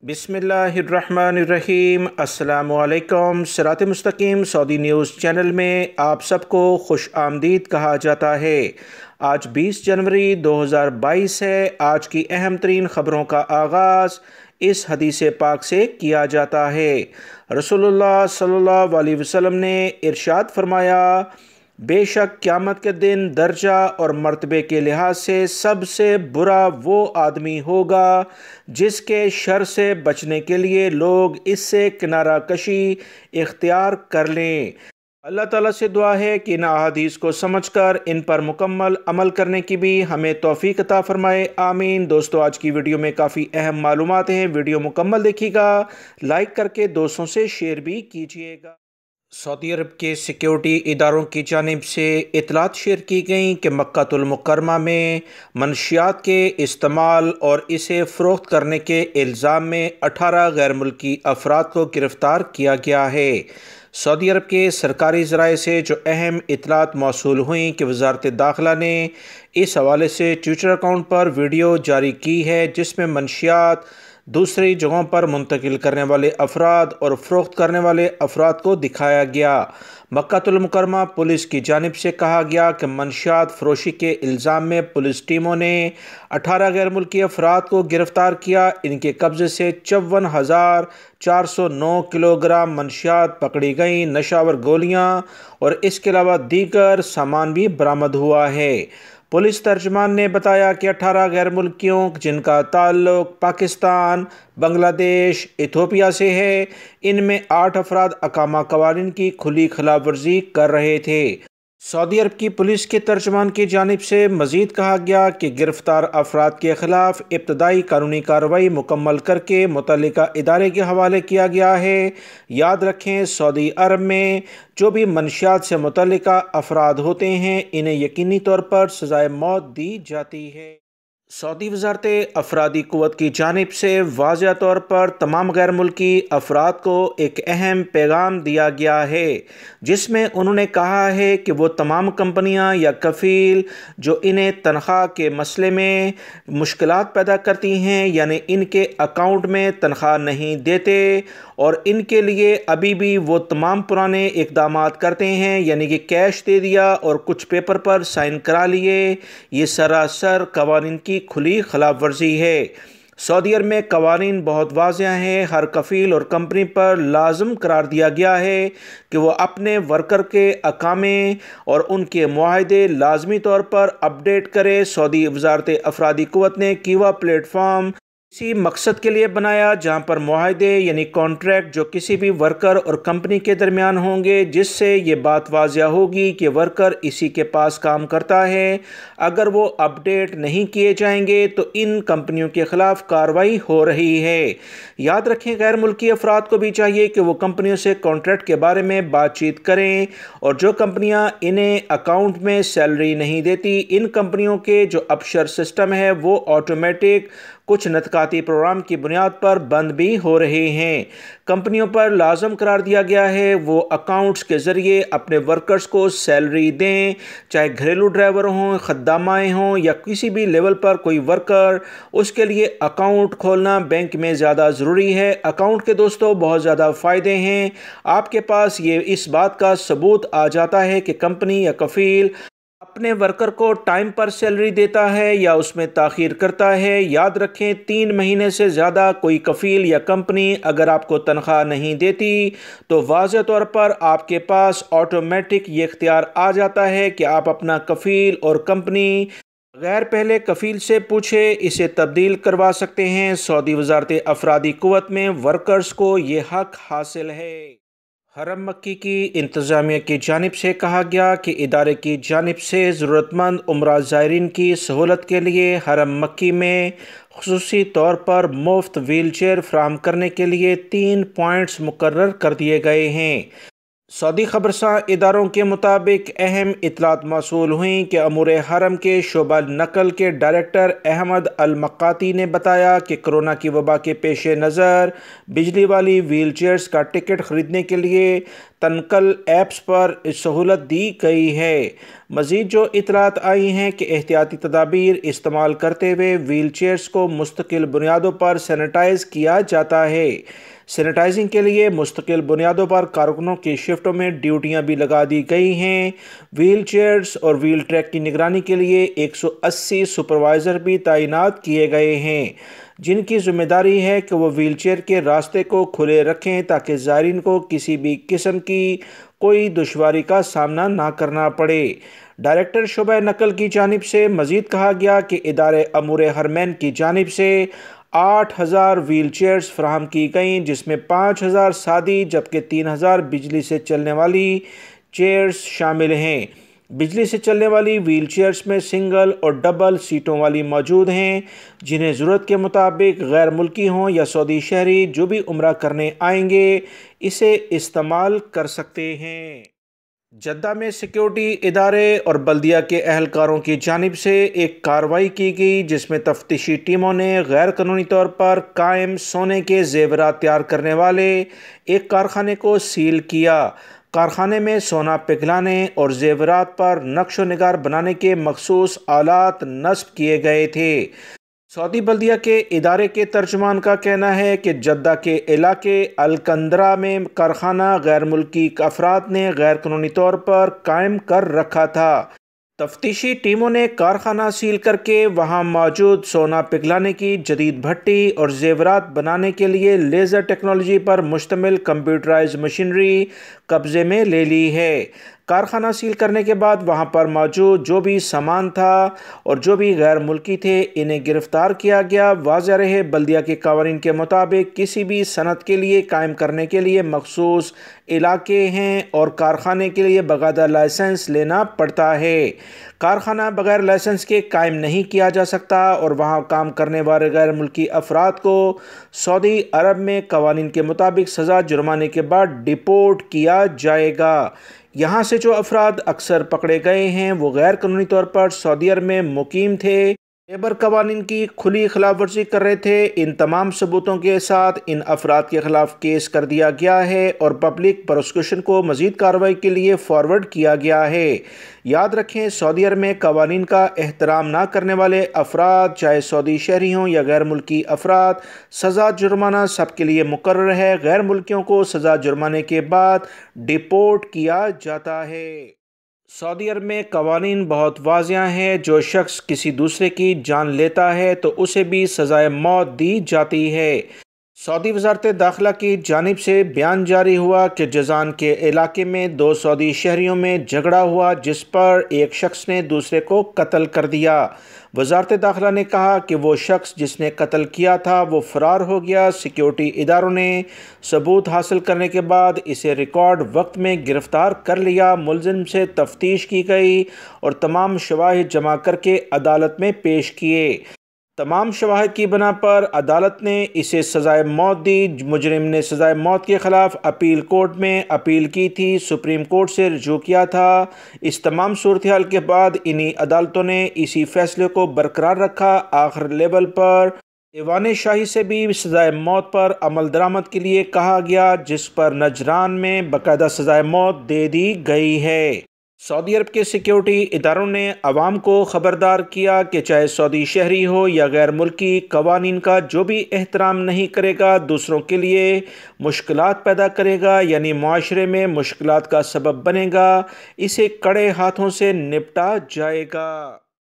बिस्मिल्लाहिर्रहमानिर्रहीम। अस्सलामुअलैकुम। सिरात मुस्तकीम सऊदी न्यूज़ चैनल में आप सबको खुश आमदीद कहा जाता है। आज 20 जनवरी 2022 है। आज की अहम तरीन ख़बरों का आगाज़ इस हदीस पाक से किया जाता है। रसूलुल्लाह सल्लल्लाहु अलैहि वसल्लम ने इरशाद फरमाया, बेशक क़यामत के दिन दर्जा और मर्तबे के लिहाज से सबसे बुरा वो आदमी होगा जिसके शर से बचने के लिए लोग इससे किनारा कशी इख्तियार कर लें। अल्लाह ताला से दुआ है कि इन अहादीस को समझकर इन पर मुकम्मल अमल करने की भी हमें तौफीक अता फरमाए। आमीन। दोस्तों, आज की वीडियो में काफ़ी अहम मालूमात हैं। वीडियो मुकम्मल देखिएगा, लाइक करके दोस्तों से शेयर भी कीजिएगा। सऊदी अरब के सिक्योरिटी इदारों की जानिब से इतलात शेयर की गई कि मक्कातुल मुकर्रमा में मनशियात के इस्तेमाल और इसे फ़रोख्त करने के इल्ज़ाम में 18 गैर मुल्की अफराद को गिरफ़्तार किया गया है। सऊदी अरब के सरकारी ज़राए से जो अहम इतलात मौसूल हुई कि वज़ारत दाखिला ने इस हवाले से ट्विटर अकाउंट पर वीडियो जारी की है जिसमें मनशियात दूसरी जगहों पर मुंतकिल करने वाले अफराद और फ़रोख्त करने वाले अफराद को दिखाया गया। मक्कातुल मुकर्रमा पुलिस की जानिब से कहा गया कि मनशियात फ़रोशी के इल्ज़ाम में पुलिस टीमों ने 18 गैर मुल्की अफराद को गिरफ़्तार किया। इनके कब्ज़े से 54,409 किलोग्राम मनशियात पकड़ी गई। नशावर गोलियाँ और इसके अलावा दीगर सामान भी बरामद हुआ है। पुलिस तर्जमान ने बताया कि 18 गैर मुल्कियों जिनका ताल्लुक पाकिस्तान, बांग्लादेश, इथोपिया से है, इनमें 8 अफराद अकामा कवानीन की खुली खिलाफ वर्जी कर रहे थे। सऊदी अरब की पुलिस के तर्जमान की जानिब से मज़ीद कहा गया कि गिरफ़्तार अफराद के ख़िलाफ़ इब्तदाई कानूनी कार्रवाई मुकम्मल करके मुतल्लिका इदारे के हवाले किया गया है। याद रखें, सऊदी अरब में जो भी मनशियात से मुतल्लिका अफराद होते हैं इन्हें यकीनी तौर पर सज़ाए मौत दी जाती है। सऊदी वज़ारत अफरादी क़ुव्वत की जानिब से वाज़िह तौर पर तमाम गैर मुल्की अफराद को एक अहम पैगाम दिया गया है जिसमें उन्होंने कहा है कि वो तमाम कंपनियां या कफ़ील जो इन्हें तनख्वाह के मसले में मुश्किलात पैदा करती हैं, यानी इनके अकाउंट में तनख्वाह नहीं देते और इनके लिए अभी भी वो तमाम पुराने इक़दामात करते हैं, यानी कि कैश दे दिया और कुछ पेपर पर साइन करा लिए, ये सरासर कवानीन की खुली खिलाफ वर्जी है। सऊदी अरब में कवानीन बहुत वाज़िह हैं। हर कफ़ील और कंपनी पर लाजम करार दिया गया है कि वो अपने वर्कर के अकामे और उनके मुआहदे लाजमी तौर पर अपडेट करे। सऊदी वज़ारत अफरादी क़ुव्वत ने कीवा प्लेटफॉर्म इसी मकसद के लिए बनाया जहां पर मुआहदे यानी कॉन्ट्रैक्ट जो किसी भी वर्कर और कंपनी के दरमियान होंगे, जिससे ये बात वाज़िह होगी कि वर्कर इसी के पास काम करता है। अगर वो अपडेट नहीं किए जाएंगे तो इन कंपनियों के ख़िलाफ़ कार्रवाई हो रही है। याद रखें, गैर मुल्की अफराद को भी चाहिए कि वो कंपनियों से कॉन्ट्रैक्ट के बारे में बातचीत करें और जो कंपनियां इन्हें अकाउंट में सैलरी नहीं देती, इन कंपनियों के जो अपशर सिस्टम है वो ऑटोमेटिक कुछ नतकाती प्रोग्राम की बुनियाद पर बंद भी हो रहे हैं। कंपनियों पर लाजम करार दिया गया है वो अकाउंट्स के ज़रिए अपने वर्कर्स को सैलरी दें, चाहे घरेलू ड्राइवर हों, खद्दामाएँ हों या किसी भी लेवल पर कोई वर्कर। उसके लिए अकाउंट खोलना बैंक में ज़्यादा ज़रूरी है। अकाउंट के दोस्तों बहुत ज़्यादा फ़ायदे हैं। आपके पास ये इस बात का सबूत आ जाता है कि कंपनी या कफ़ील अपने वर्कर को टाइम पर सैलरी देता है या उसमें ताख़ीर करता है। याद रखें, 3 महीने से ज़्यादा कोई कफ़ील या कंपनी अगर आपको तनख्वाह नहीं देती तो वाज़ेह तौर पर आपके पास ऑटोमेटिक ये इख्तियार आ जाता है कि आप अपना कफ़ील और कंपनी बगैर पहले कफ़ील से पूछे इसे तब्दील करवा सकते हैं। सऊदी वज़ारत अफरादी क़ुव्वत में वर्कर्स को ये हक़ हासिल है। हरम मक्की की इंतज़ामिया की जानिब से कहा गया कि इदारे की जानिब से ज़रूरतमंद उम्रा ज़ायरीन की सहूलत के लिए हरम मक्की में ख़ुसूसी तौर पर मुफ्त व्हील चेयर फ़राहम करने के लिए 3 पॉइंट्स मुकर्रर कर दिए गए हैं। सऊदी खबरसां इदारों के मुताबिक अहम इतलात मौसूल हुई कि अमूर हरम के शोबा नकल के डायरेक्टर अहमद अल मक्काती ने बताया कि कोरोना की वबा के पेश नज़र बिजली वाली व्हील चेयर्स का टिकट ख़रीदने के लिए तनकल ऐप्स पर सहूलत दी गई है। मज़ीद जो इतलात आई हैं कि एहतियाती तदाबीर इस्तेमाल करते हुए व्हील चेयर्स को मुस्तकिल बुनियादों पर सैनिटाइज़ किया जाता है। सैनिटाइजिंग के लिए मुस्तकिल बुनियादों पर कारकुनों की शिफ्टों में ड्यूटियां भी लगा दी गई हैं। व्हील चेयर्स और व्हील ट्रैक की निगरानी के लिए 180 सुपरवाइज़र भी तैनात किए गए हैं, जिनकी जिम्मेदारी है कि वो व्हील चेयर के रास्ते को खुले रखें ताकि ज़ायरीन को किसी भी किस्म की कोई दुश्वारी का सामना ना करना पड़े। डायरेक्टर शोबा नकल की जानिब से मज़ीद कहा गया कि इदारे अमूर हरमैन की जानिब से 8,000 व्हील चेयर्स फराहम की गईं, जिसमें 5,000 सादी जबकि 3,000 बिजली से चलने वाली चेयर्स शामिल हैं। बिजली से चलने वाली व्हील चेयर्स में सिंगल और डबल सीटों वाली मौजूद हैं, जिन्हें ज़रूरत के मुताबिक गैर मुल्की हों या सऊदी शहरी जो भी उम्रा करने आएंगे इसे इस्तेमाल कर सकते हैं। जद्दा में सिक्योरिटी इदारे और बल्दिया के अहलकारों की जानिब से एक कार्रवाई की गई, जिसमें तफ्तीशी टीमों ने गैर कानूनी तौर पर कायम सोने के जेवरात तैयार करने वाले एक कारखाने को सील किया। कारखाने में सोना पिघलाने और जेवरात पर नक्शो निगार बनाने के मखसूस आलात नस्ब किए गए थे। सऊदी बल्दिया के इदारे के तर्जुमान का कहना है कि जद्दा के इलाके अलकंदरा में कारखाना गैर मुल्की अफराद ने गैर कानूनी तौर पर कायम कर रखा था। तफ्तीशी टीमों ने कारखाना सील करके वहां मौजूद सोना पिघलाने की जदीद भट्टी और जेवरात बनाने के लिए लेज़र टेक्नोलॉजी पर मुश्तमिल कंप्यूटराइज मशीनरी कब्जे में ले ली है। कारखाना सील करने के बाद वहां पर मौजूद जो भी सामान था और जो भी गैर मुल्की थे इन्हें गिरफ्तार किया गया। वाज़ेह रहे बल्दिया के कावानीन के मुताबिक किसी भी सनत के लिए कायम करने के लिए मखसूस इलाके हैं और कारखाने के लिए बाकायदा लाइसेंस लेना पड़ता है। कारखाना बगैर लाइसेंस के कायम नहीं किया जा सकता और वहाँ काम करने वाले गैर मुल्की अफराद को सऊदी अरब में कवानीन के मुताबिक सज़ा जुर्माने के बाद डिपोर्ट किया जाएगा। यहाँ से जो अफराद अक्सर पकड़े गए हैं वो गैर कानूनी तौर पर सऊदी अरब में मुकीम थे, लेबर कवानीन की खुली खिलाफ वर्जी कर रहे थे। इन तमाम सबूतों के साथ इन अफराद के खिलाफ केस कर दिया गया है और पब्लिक प्रोसिक्यूशन को मज़ीद कार्रवाई के लिए फॉरवर्ड किया गया है। याद रखें, सऊदी अरब में कवानीन का एहतराम ना करने वाले अफराद चाहे सऊदी शहरी हों या गैर मुल्की अफराद, सज़ा जुर्माना सबके लिए मुकर्रर है। गैर मुल्कियों को सज़ा जुर्माने के बाद डिपोर्ट किया जाता है। सऊदी अरब में कवानीन बहुत वाज़ेह हैं। जो शख्स किसी दूसरे की जान लेता है तो उसे भी सज़ाए मौत दी जाती है। सऊदी वज़ारत दाखिला की जानिब से बयान जारी हुआ कि जज़ान के इलाके में 2 सऊदी शहरियों में झगड़ा हुआ, जिस पर एक शख्स ने दूसरे को कत्ल कर दिया। वज़ारत दाखिला ने कहा कि वो शख्स जिसने कत्ल किया था वो फ़रार हो गया। सिक्योरिटी इदारों ने सबूत हासिल करने के बाद इसे रिकॉर्ड वक्त में गिरफ़्तार कर लिया। मुलज़िम से तफ्तीश की गई और तमाम शवाहिद जमा करके अदालत में पेश किए। तमाम शवाहिद की बना पर अदालत ने इसे सज़ाए मौत दी। मुजरिम ने सज़ाए मौत के ख़िलाफ़ अपील कोर्ट में अपील की थी, सुप्रीम कोर्ट से रजू किया था। इस तमाम सूरत हाल के बाद इन्हीं अदालतों ने इसी फैसले को बरकरार रखा। आखिर लेवल पर ईवान शाही से भी सज़ाए मौत पर अमल दरामद के लिए कहा गया, जिस पर नजरान में बाकायदा सज़ाए मौत दे दी गई है। सऊदी अरब के सिक्योरिटी इदारों ने अवाम को ख़बरदार किया कि चाहे सऊदी शहरी हो या गैर मुल्की, कवानीन का जो भी एहतराम नहीं करेगा दूसरों के लिए मुश्किलात पैदा करेगा, यानी मुआशरे में मुश्किलात का सबब बनेगा, इसे कड़े हाथों से निपटा जाएगा।